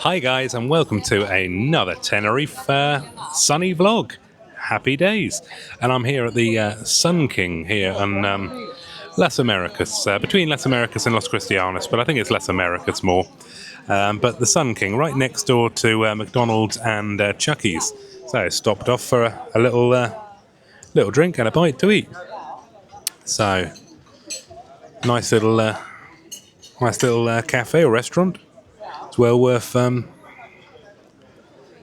Hi guys, and welcome to another Tenerife sunny vlog. Happy days, and I'm here at the Sun King here on Las Americas, between Las Americas and Los Cristianos, but I think it's Las Americas more. But the Sun King, right next door to McDonald's and Chucky's. So I stopped off for a little drink and a bite to eat. So nice little cafe or restaurant. It's well worth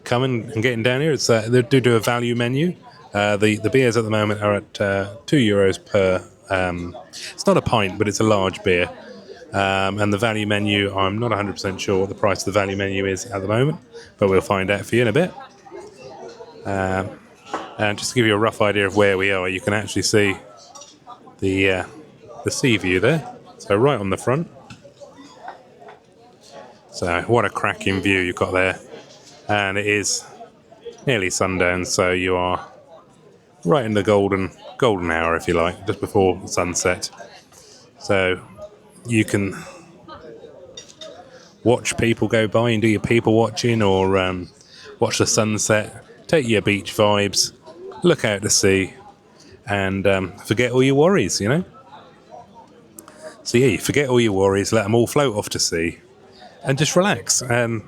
coming and getting down here. It's they do a value menu. The beers at the moment are at €2 per. It's not a pint, but it's a large beer. And the value menu, I'm not 100% sure what the price of the value menu is at the moment, but we'll find out for you in a bit. And just to give you a rough idea of where we are, you can actually see the sea view there. So right on the front. So what a cracking view you've got there. And it is nearly sundown, so you are right in the golden hour, if you like, just before sunset. So you can watch people go by and do your people watching, or watch the sunset, take your beach vibes, look out to sea, and forget all your worries, you know. So yeah, you forget all your worries, let them all float off to sea, and just relax. And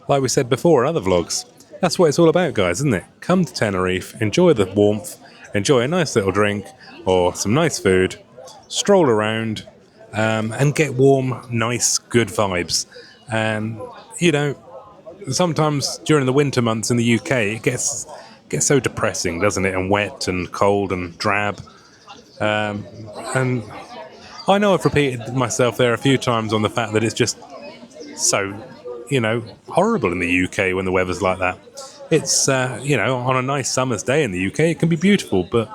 like we said before in other vlogs, that's what it's all about, guys, isn't it? Come to Tenerife, enjoy the warmth, enjoy a nice little drink or some nice food, stroll around, and get warm, nice, good vibes. And, you know, sometimes during the winter months in the UK, it gets so depressing, doesn't it? And wet and cold and drab. And I know I've repeated myself there a few times on the fact that it's just so, horrible in the UK when the weather's like that. It's, on a nice summer's day in the UK, it can be beautiful, but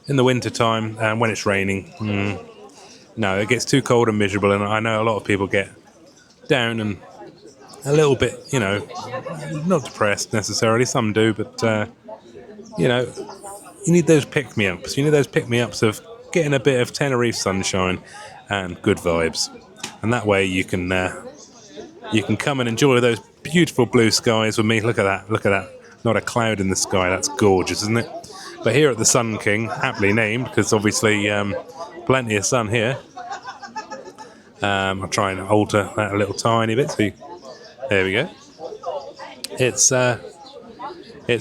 in the winter time, and when it's raining, no, it gets too cold and miserable, and I know a lot of people get down and a little bit, not depressed necessarily, some do, but, you need those pick-me-ups. You need those pick-me-ups of getting a bit of Tenerife sunshine and good vibes. And that way you can come and enjoy those beautiful blue skies with me. Look at that. Not a cloud in the sky. That's gorgeous, isn't it? But here at the Sun King, aptly named, because obviously plenty of sun here. I'll try and alter that a little tiny bit. So there we go. It's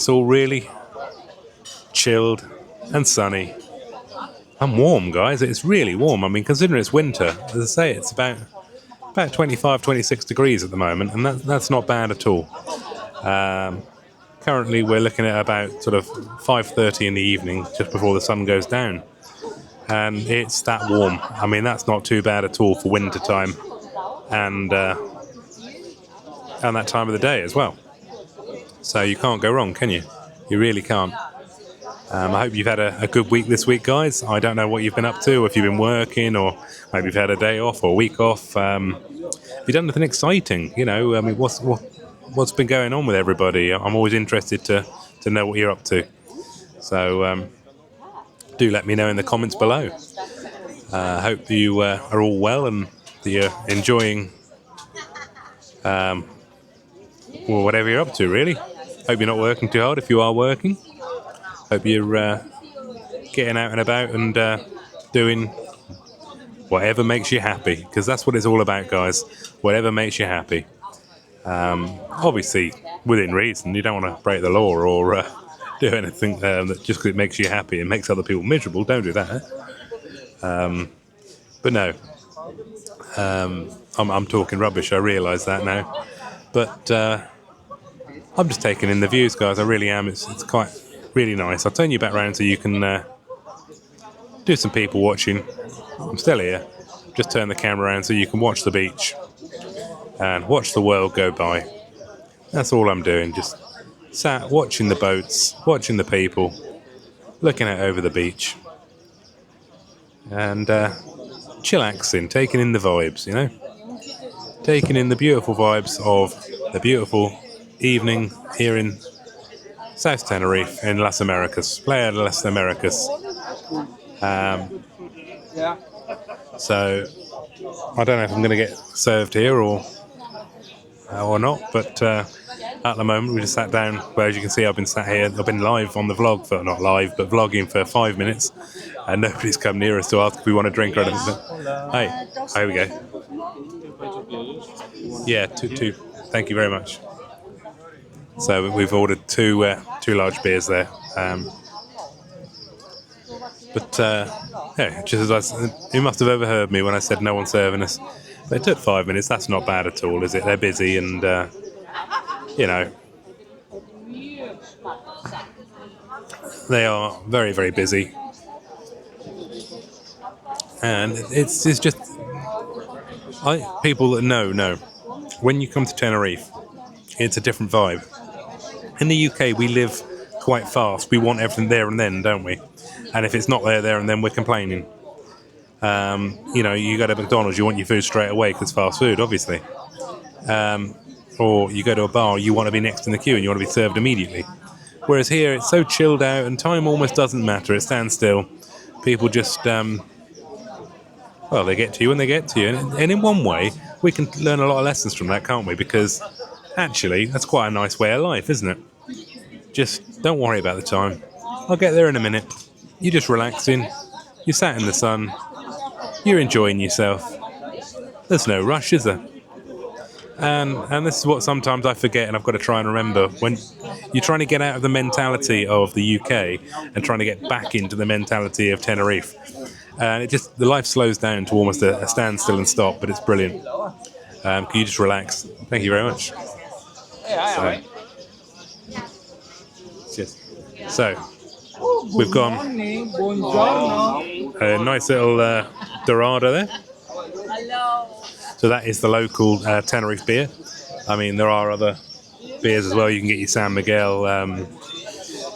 all really chilled and sunny and warm, guys. It's really warm. I mean, considering it's winter, as I say, it's about 25, 26 degrees at the moment, and that's not bad at all. Currently, we're looking at about sort of 5:30 in the evening, just before the sun goes down, and it's that warm. I mean, that's not too bad at all for winter time, and that time of the day as well. So you can't go wrong, can you? You really can't. I hope you've had a good week this week, guys. I don't know what you've been up to, if you've been working, or maybe you've had a day off or a week off. Have you done anything exciting? I mean, what's been going on with everybody? I'm always interested to know what you're up to. So do let me know in the comments below. I hope you are all well and that you're enjoying whatever you're up to, really. Hope you're not working too hard if you are working. Hope you're getting out and about and doing whatever makes you happy, because that's what it's all about, guys. Whatever makes you happy. Obviously, within reason. You don't want to break the law or do anything that just because it makes you happy and makes other people miserable. Don't do that. But no, I'm talking rubbish. I realise that now. But I'm just taking in the views, guys. I really am. It's quite really nice. I'll turn you back round so you can do some people watching. I'm still here. Just turn the camera around so you can watch the beach and watch the world go by. That's all I'm doing. Just sat watching the boats, watching the people, looking out over the beach, and chillaxing, taking in the vibes, taking in the beautiful vibes of the beautiful evening here in South Tenerife in Las Americas, Playa de Las Americas. So I don't know if I'm going to get served here or or not, but at the moment we just sat down. Well, as you can see, I've been sat here. I've been live on the vlog for not live, but vlogging for 5 minutes, and nobody's come near us to ask if we want a drink or anything. Hey, here we go. Yeah, two. Thank you very much. So we've ordered two large beers there. Yeah, just as you must have overheard me when I said no one's serving us. But it took 5 minutes. That's not bad at all, is it? They're busy, and they are very, very busy. And it's just people that know. When you come to Tenerife, it's a different vibe. In the UK, we live quite fast. We want everything there and then, don't we? And if it's not there and then, we're complaining. You go to McDonald's, you want your food straight away because fast food, obviously. Or you go to a bar, you want to be next in the queue and you want to be served immediately. Whereas here, it's so chilled out and time almost doesn't matter. It stands still. People just, they get to you when they get to you. And in one way, we can learn a lot of lessons from that, can't we? Because actually, that's quite a nice way of life, isn't it? Just don't worry about the time. I'll get there in a minute. You're just relaxing. You're sat in the sun. You're enjoying yourself. There's no rush, is there? And this is what sometimes I forget, and I've got to try and remember. When you're trying to get out of the mentality of the UK and trying to get back into the mentality of Tenerife, and the life slows down to almost a standstill and stop, but it's brilliant. Can you just relax? Thank you very much. So we've gone a nice little Dorada there. So that is the local Tenerife beer. I mean, there are other beers as well. You can get your San Miguel.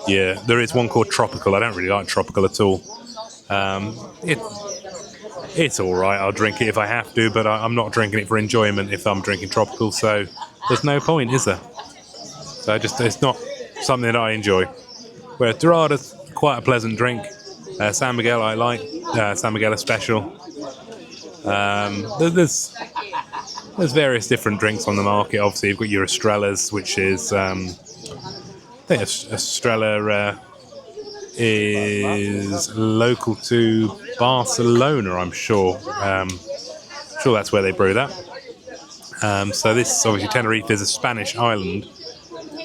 There is one called Tropical. I don't really like Tropical at all. It's all right. I'll drink it if I have to, but I'm not drinking it for enjoyment if I'm drinking Tropical. So there's no point, is there? So it's not something that I enjoy. Whereas Dorada's quite a pleasant drink. San Miguel I like. San Miguel is special. There's various different drinks on the market. Obviously, you've got your Estrelas, which is I think Estrella is local to Barcelona. I'm sure. Sure that's where they brew that. So this obviously Tenerife is a Spanish island.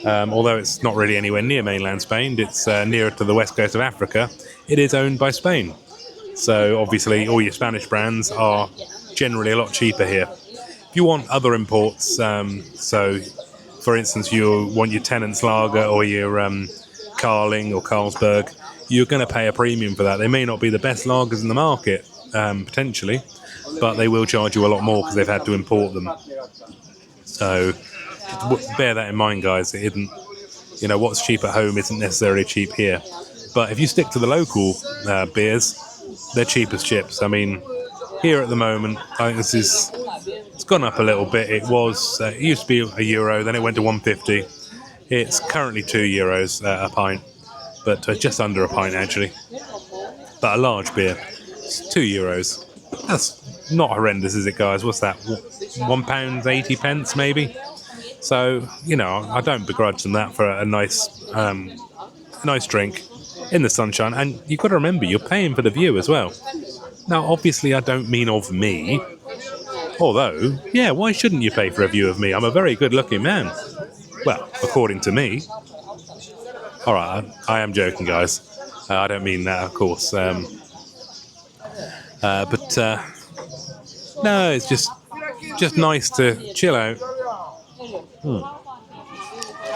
Although it's not really anywhere near mainland Spain, it's nearer to the west coast of Africa. It is owned by Spain. So obviously all your Spanish brands are generally a lot cheaper here. If you want other imports, so for instance you want your Tennent's Lager or your Carling or Carlsberg, you're going to pay a premium for that. They may not be the best lagers in the market, potentially, but they will charge you a lot more because they've had to import them. So bear that in mind, guys. It isn't, what's cheap at home isn't necessarily cheap here. But if you stick to the local beers, they're cheap as chips. I mean, here at the moment, I think it's gone up a little bit. It used to be €1, then it went to 1.50. It's currently €2 a pint, but just under a pint actually. But a large beer, it's €2. That's not horrendous, is it, guys? What's that? £1.80 maybe. So I don't begrudge them that for a nice drink in the sunshine. And you've got to remember, you're paying for the view as well. Now, obviously, I don't mean of me. Although, yeah, why shouldn't you pay for a view of me? I'm a very good-looking man. Well, according to me. All right, I am joking, guys. I don't mean that, of course. No, it's just nice to chill out.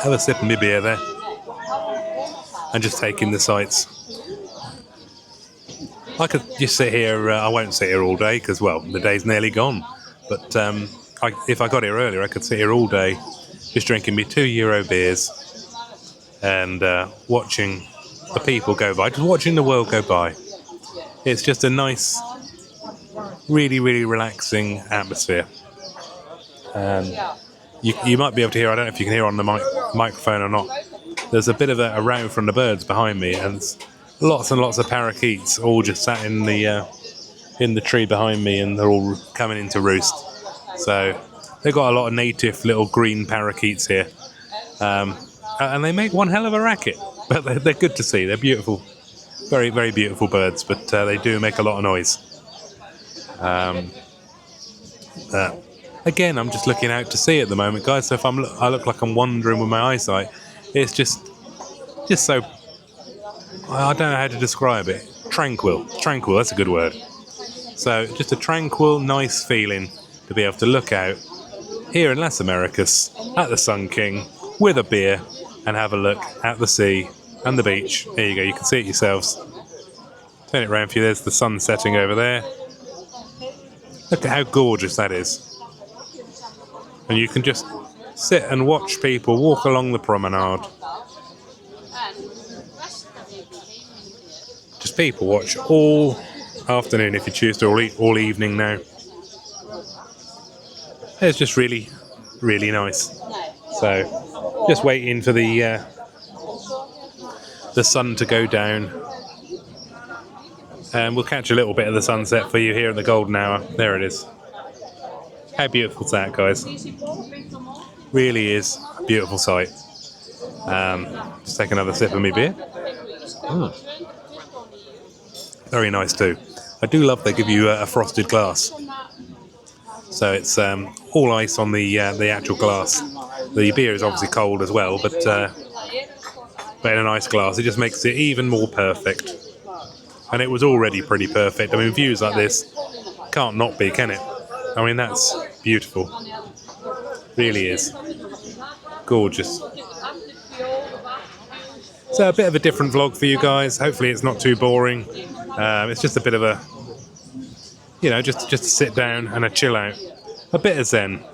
Have a sip of my beer there. And just take in the sights. I could just sit here. I won't sit here all day because, well, the day's nearly gone. But if I got here earlier, I could sit here all day just drinking me €2 beers and watching the people go by, just watching the world go by. It's just a nice, really, really relaxing atmosphere. You might be able to hear, I don't know if you can hear on the microphone or not, there's a bit of a row from the birds behind me, and lots and lots of parakeets all just sat in the tree behind me, and they're all coming into roost. So They've got a lot of native little green parakeets here. And they make one hell of a racket. But they're good to see. They're beautiful. Very, very beautiful birds, but they do make a lot of noise. Again, I'm just looking out to sea at the moment, guys. So if I look like I'm wandering with my eyesight, it's just so, I don't know how to describe it. Tranquil, that's a good word. So just a tranquil, nice feeling to be able to look out here in Las Americas at the Sun King with a beer and have a look at the sea and the beach. There you go, you can see it yourselves. Turn it around for you, there's the sun setting over there. Look at how gorgeous that is. And you can just sit and watch people walk along the promenade. Just people watch all afternoon if you choose to, all evening now. It's just really, really nice. So, just waiting for the sun to go down. And we'll catch a little bit of the sunset for you here in the golden hour. There it is. How beautiful is that, guys? Really is a beautiful sight. Just take another sip of my beer. Very nice too. I do love they give you a frosted glass. So it's all ice on the actual glass. The beer is obviously cold as well, but in a nice glass, it just makes it even more perfect. And it was already pretty perfect. I mean, views like this can't not be, can it? I mean, that's beautiful. Really is. Gorgeous. So a bit of a different vlog for you guys. Hopefully it's not too boring. It's just a bit of a, just to sit down and a chill out. A bit of zen.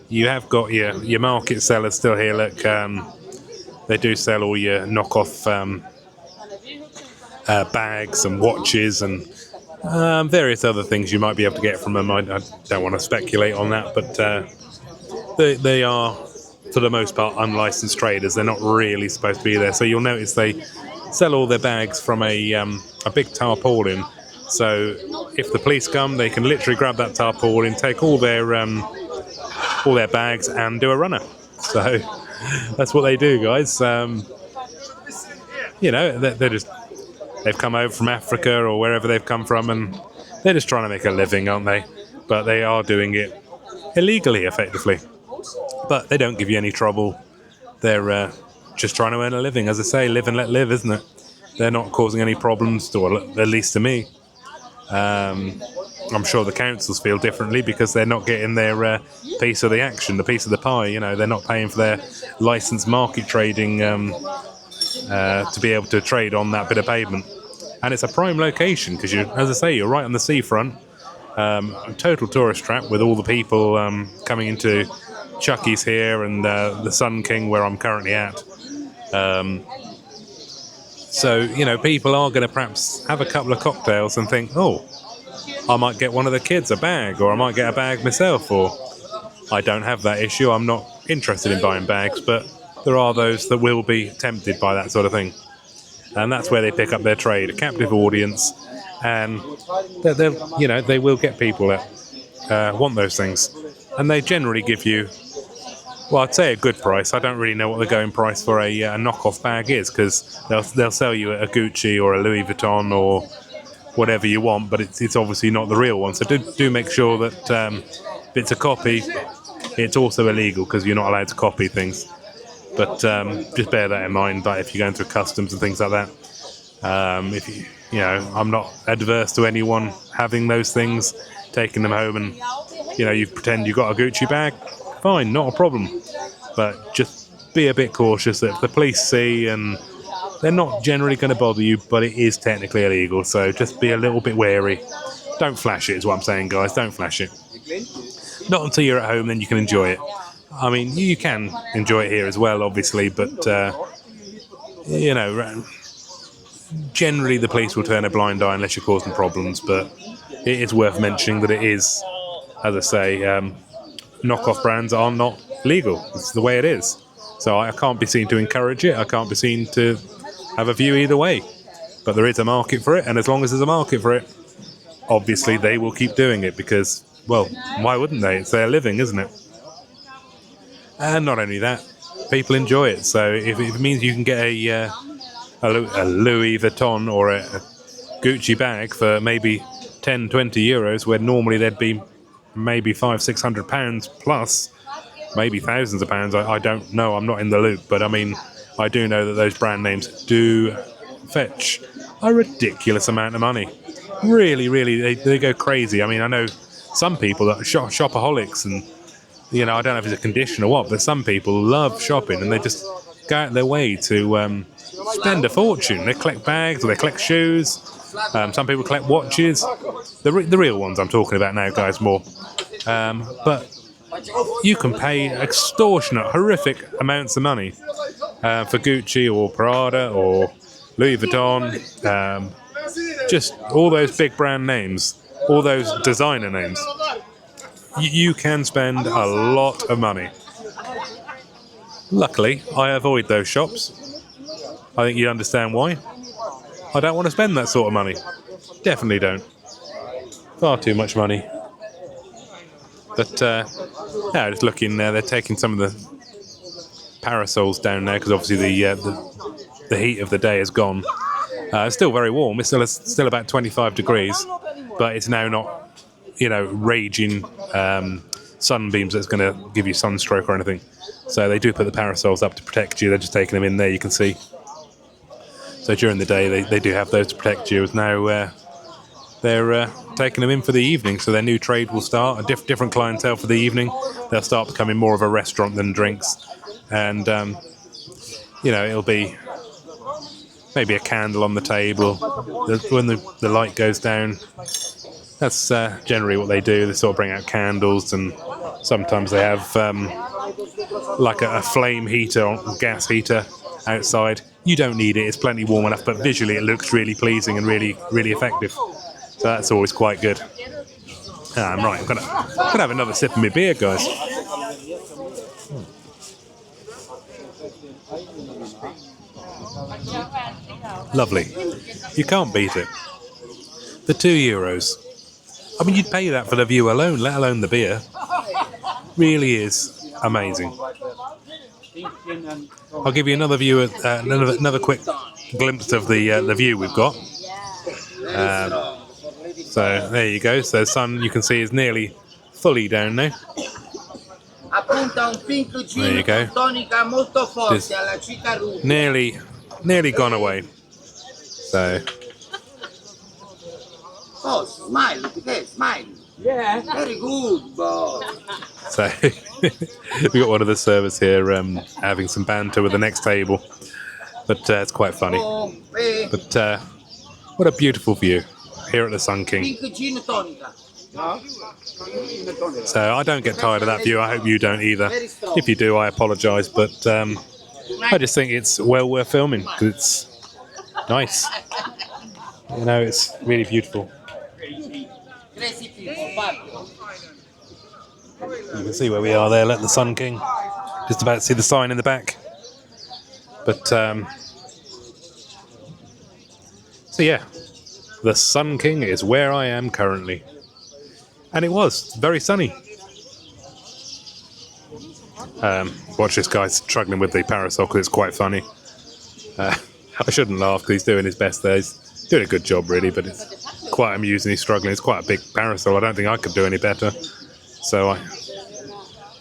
You have got your market sellers still here. Look, they do sell all your knockoff bags and watches and various other things you might be able to get from them. I don't want to speculate on that, but they are, for the most part, unlicensed traders. They're not really supposed to be there. So you'll notice they sell all their bags from a big tarpaulin. So if the police come, they can literally grab that tarpaulin, take all their bags and do a runner. So that's what they do, guys. They've come over from Africa or wherever they've come from, and they're just trying to make a living, aren't they? But they are doing it illegally, effectively. But they don't give you any trouble. They're just trying to earn a living. As I say, live and let live, isn't it? They're not causing any problems, or at least to me. I'm sure the councils feel differently because they're not getting their piece of the action, the piece of the pie. They're not paying for their licensed market trading to be able to trade on that bit of pavement. And it's a prime location because, as I say, you're right on the seafront. A total tourist trap with all the people coming into Chucky's here and the Sun King where I'm currently at. So, people are going to perhaps have a couple of cocktails and think, oh, I might get one of the kids a bag, or I might get a bag myself, or I don't have that issue. I'm not interested in buying bags, but there are those that will be tempted by that sort of thing. And that's where they pick up their trade, a captive audience, and they will get people that want those things. And they generally give you, well, I'd say a good price. I don't really know what the going price for a knockoff bag is, because they'll sell you a Gucci or a Louis Vuitton or whatever you want, but it's obviously not the real one. So do make sure that if it's a copy, it's also illegal because you're not allowed to copy things. But just bear that in mind. But if you're going through customs and things like that, if I'm not adverse to anyone having those things, taking them home, and you pretend you got a Gucci bag. Fine, not a problem. But just be a bit cautious that if the police see, and they're not generally going to bother you, but it is technically illegal. So just be a little bit wary. Don't flash it is what I'm saying, guys. Don't flash it. Not until you're at home, then you can enjoy it. I mean, you can enjoy it here as well, obviously, but, generally the police will turn a blind eye unless you're causing problems, but it is worth mentioning that it is, as I say, knockoff brands are not legal. It's the way it is. So I can't be seen to encourage it. I can't be seen to have a view either way. But there is a market for it, and as long as there's a market for it, obviously they will keep doing it because, well, why wouldn't they? It's their living, isn't it? And not only that, people enjoy it. So if it means you can get a Louis Vuitton or a Gucci bag for maybe 10, 20 euros, where normally they'd be maybe £500-600 plus, maybe thousands of pounds. I don't know. I'm not in the loop, but I mean, I do know that those brand names do fetch a ridiculous amount of money. Really, really, they go crazy. I mean, I know some people that are shopaholics, and I don't know if it's a condition or what, but some people love shopping and they just go out their way to spend a fortune. They collect bags or they collect shoes. Some people collect watches. The real ones I'm talking about now, guys, more. But you can pay extortionate, horrific amounts of money for Gucci or Prada or Louis Vuitton. Just all those big brand names, all those designer names. You can spend a lot of money. Luckily, I avoid those shops. I think you understand why. I don't want to spend that sort of money. Definitely don't. Far too much money. But, yeah, just looking there, they're taking some of the parasols down there because obviously the heat of the day is gone. It's still very warm. It's still about 25 degrees, but it's now not, raging sunbeams that's going to give you sunstroke or anything. So they do put the parasols up to protect you. They're just taking them in there, you can see. So during the day, they do have those to protect you. Now they're taking them in for the evening, so their new trade will start, a different clientele for the evening. They'll start becoming more of a restaurant than drinks. And, it'll be maybe a candle on the table. When the light goes down, that's generally what they do. They sort of bring out candles, and sometimes they have like a flame heater or gas heater outside. You don't need it, it's plenty warm enough, but visually it looks really pleasing and really, really effective. So that's always quite good. I'm right, I'm gonna have another sip of my beer, guys. Lovely. You can't beat it. The €2. I mean, you'd pay that for the view alone, let alone the beer. Really is amazing. I'll give you another view, another quick glimpse of the view we've got. So there you go. So the sun, you can see, is nearly fully down now. There you go. Just nearly gone away. So. Oh, smile, look at that, smile. Yeah. Very good, boy. So we got one of the servers here having some banter with the next table, but it's quite funny. But what a beautiful view here at the Sun King. So I don't get tired of that view. I hope you don't either. If you do, I apologise, but I just think it's well worth filming because it's nice. It's really beautiful. You can see where we are there, let the Sun King. Just about to see the sign in the back. But, so yeah, the Sun King is where I am currently. And it was very sunny. Watch this guy struggling with the parasol because it's quite funny. I shouldn't laugh because he's doing his best there. He's doing a good job, really, but it's quite amusing. He's struggling. It's quite a big parasol. I don't think I could do any better. So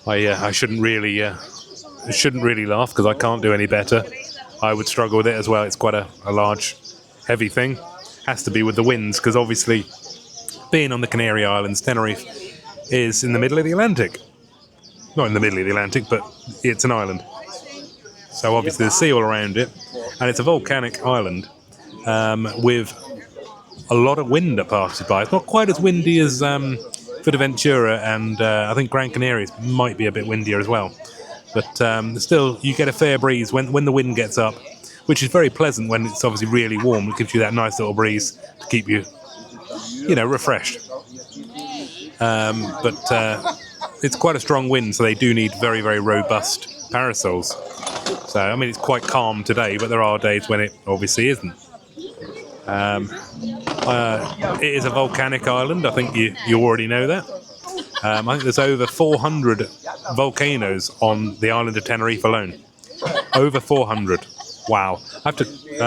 I shouldn't really laugh because I can't do any better. I would struggle with it as well. It's quite a large, heavy thing. Has to be with the winds because obviously, being on the Canary Islands, Tenerife is in the middle of the Atlantic. Not in the middle of the Atlantic, but it's an island. So obviously there's sea all around it, and it's a volcanic island with a lot of wind that passes by. It's not quite as windy as Fuerteventura, and I think Gran Canaria might be a bit windier as well. But still, you get a fair breeze when the wind gets up, which is very pleasant when it's obviously really warm. It gives you that nice little breeze to keep you, refreshed. But it's quite a strong wind, so they do need very, very robust parasols. So, I mean, it's quite calm today, but there are days when it obviously isn't. It is a volcanic island. I think you already know that. I think there's over 400 volcanoes on the island of Tenerife alone. Over 400. Wow. I have to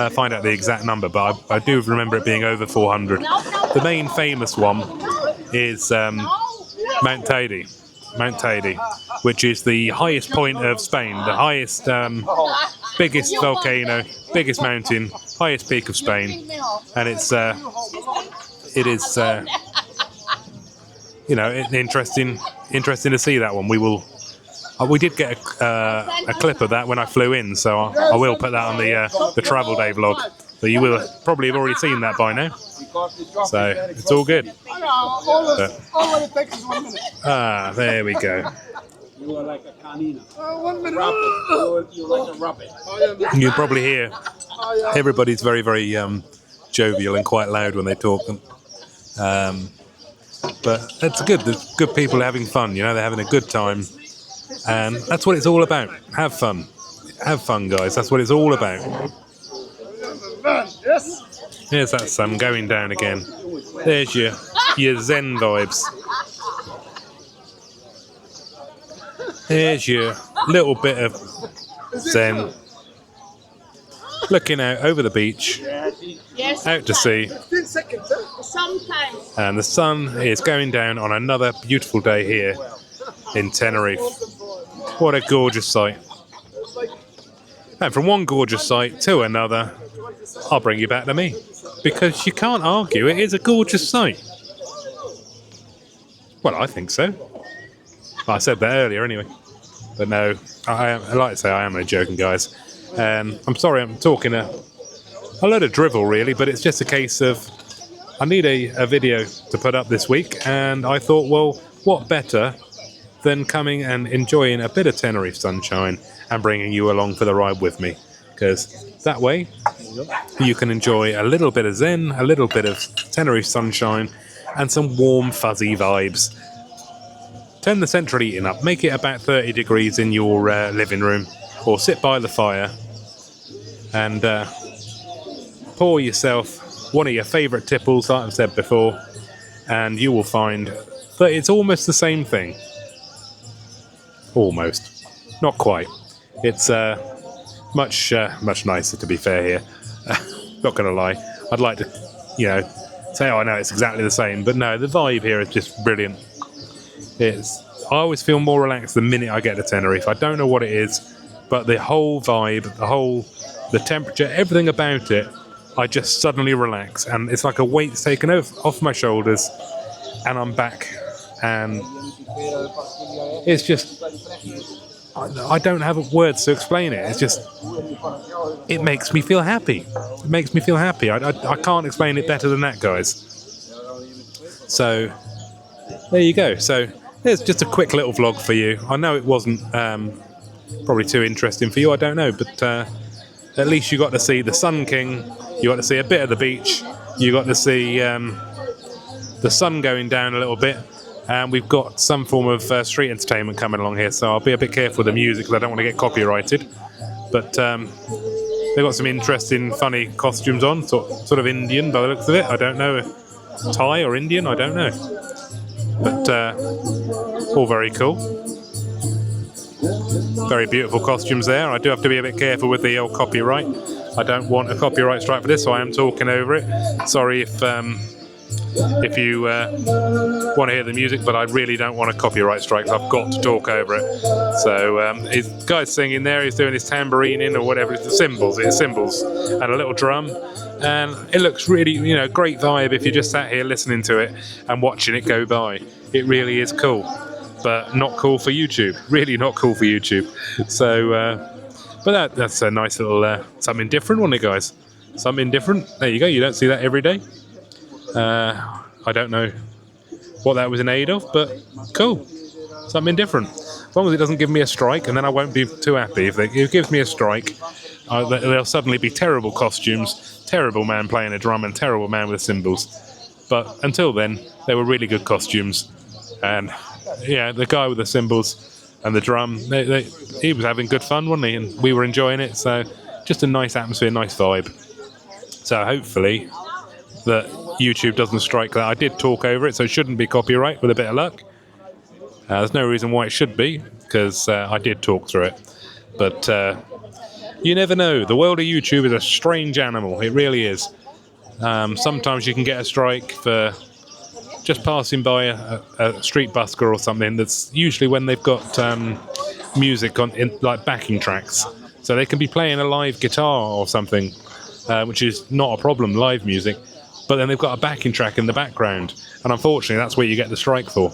find out the exact number, but I do remember it being over 400. The main famous one is Mount Teide. Mount Teide, which is the highest point of Spain, the highest, biggest volcano, biggest mountain, highest peak of Spain, and it is, interesting to see that one. We did get a clip of that when I flew in, so I will put that on the travel day vlog. But you will probably have already seen that by now. So it's all good. There we go. You are like a canina. 1 minute. You're like a rabbit. You can probably hear everybody's very, very jovial and quite loud when they talk. But it's good. There's good people having fun. They're having a good time. And that's what it's all about. Have fun. Have fun, guys. That's what it's all about. Here's that sun going down again. There's your Zen vibes. Here's your little bit of Zen. Looking out over the beach, out to sea. And the sun is going down on another beautiful day here in Tenerife. What a gorgeous sight. And from one gorgeous sight to another, I'll bring you back to me. Because you can't argue, it is a gorgeous sight. Well, I think so. I said that earlier anyway. But no, I like to say I am only joking, guys. I'm sorry I'm talking a load of drivel, really, but it's just a case of I need a video to put up this week, and I thought, well, what better than coming and enjoying a bit of Tenerife sunshine and bringing you along for the ride with me. Because that way, you can enjoy a little bit of Zen, a little bit of Tenerife sunshine, and some warm, fuzzy vibes. Turn the central heating up, make it about 30 degrees in your living room, or sit by the fire and pour yourself one of your favourite tipples, like I've said before, and you will find that it's almost the same thing. Almost. Not quite. It's much nicer, to be fair here. Not going to lie. I'd like to, say, oh, I know it's exactly the same, but no, the vibe here is just brilliant. I always feel more relaxed the minute I get to Tenerife. I don't know what it is, but the whole vibe, the temperature, everything about it, I just suddenly relax, and it's like a weight's taken off my shoulders, and I'm back, and it's just, I don't have words to explain it. It's just, it makes me feel happy. It makes me feel happy. I can't explain it better than that, guys. So, there you go. So, there's just a quick little vlog for you. I know it wasn't probably too interesting for you, I don't know, but at least you got to see the Sun King, you got to see a bit of the beach, you got to see the sun going down a little bit, and we've got some form of street entertainment coming along here, so I'll be a bit careful with the music because I don't want to get copyrighted. But they've got some interesting, funny costumes on, sort of Indian by the looks of it. I don't know, Thai or Indian, I don't know. But all very cool. Very beautiful costumes there. I do have to be a bit careful with the old copyright. I don't want a copyright strike for this, so I am talking over it. Sorry if you want to hear the music, but I really don't want a copyright strike. I've got to talk over it. So his guy's singing there. He's doing his tambourine in or whatever. It's the cymbals. It's cymbals and a little drum. And it looks really, great vibe if you just sat here listening to it and watching it go by. It really is cool, but not cool for YouTube. Really not cool for YouTube. So, but that's a nice little something different, wasn't it, guys? Something different. There you go. You don't see that every day. I don't know what that was in aid of, but cool. Something different. As long as it doesn't give me a strike, and then I won't be too happy. If it gives me a strike, there'll suddenly be terrible costumes, terrible man playing a drum, and terrible man with cymbals. But until then, they were really good costumes. And yeah, the guy with the cymbals and the drum, he was having good fun, wasn't he? And we were enjoying it. So just a nice atmosphere, nice vibe. So hopefully that YouTube doesn't strike that. I did talk over it, so it shouldn't be copyright with a bit of luck. There's no reason why it should be, because I did talk through it. But you never know. The world of YouTube is a strange animal. It really is. Sometimes you can get a strike for just passing by a street busker or something. That's usually when they've got music on, like backing tracks. So they can be playing a live guitar or something, which is not a problem, live music. But then they've got a backing track in the background. And unfortunately, that's where you get the strike for.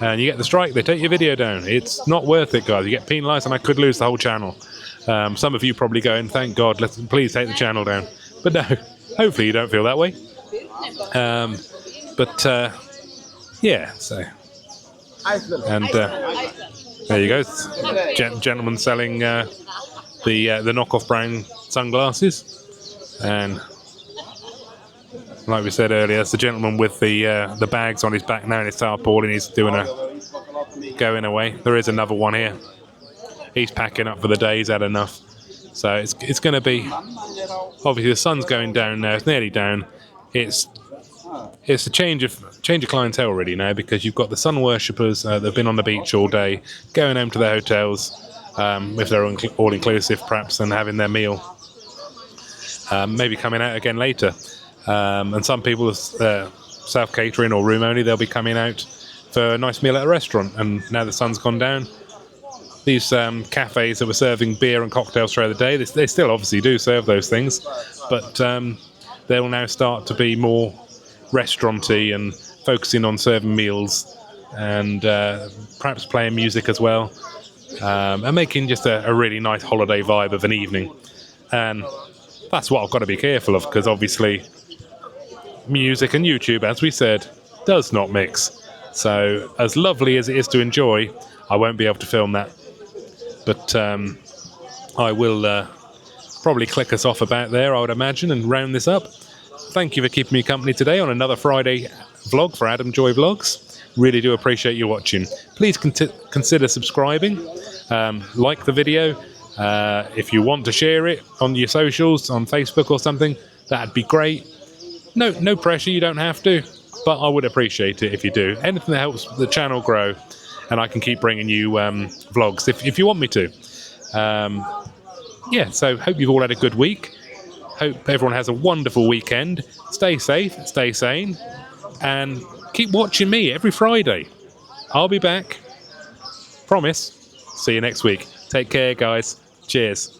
And you get the strike, they take your video down. It's not worth it, guys. You get penalised and I could lose the whole channel. Some of you probably going, thank God, please take the channel down. But no, hopefully you don't feel that way. Yeah, so. And there you go. Gentleman selling the knockoff brand sunglasses. And like we said earlier, it's the gentleman with the bags on his back now and his tarpaulin. He's doing going away. There is another one here. He's packing up for the day. He's had enough. So it's going to be, obviously the sun's going down now. It's nearly down. It's a change of clientele really now, because you've got the sun worshippers that've been on the beach all day, going home to their hotels if they're all inclusive perhaps, and having their meal. Maybe coming out again later. And some people, self-catering or room only, they'll be coming out for a nice meal at a restaurant. And now the sun's gone down, these cafes that were serving beer and cocktails throughout the day, they still obviously do serve those things, but they'll now start to be more restaurant-y and focusing on serving meals and perhaps playing music as well, and making just a really nice holiday vibe of an evening. And that's what I've got to be careful of, because obviously music and YouTube, as we said, does not mix. So as lovely as it is to enjoy, I won't be able to film that. But I will probably click us off about there, I would imagine, and round this up. Thank you for keeping me company today on another Friday vlog for Adam Joy Vlogs. Really do appreciate you watching. Please consider subscribing, like the video. If you want to share it on your socials, on Facebook or something, that'd be great. No pressure, you don't have to, but I would appreciate it if you do. Anything that helps the channel grow, and I can keep bringing you vlogs if you want me to. Yeah, so hope you've all had a good week. Hope everyone has a wonderful weekend. Stay safe, stay sane, and keep watching me every Friday. I'll be back. Promise. See you next week. Take care, guys. Cheers.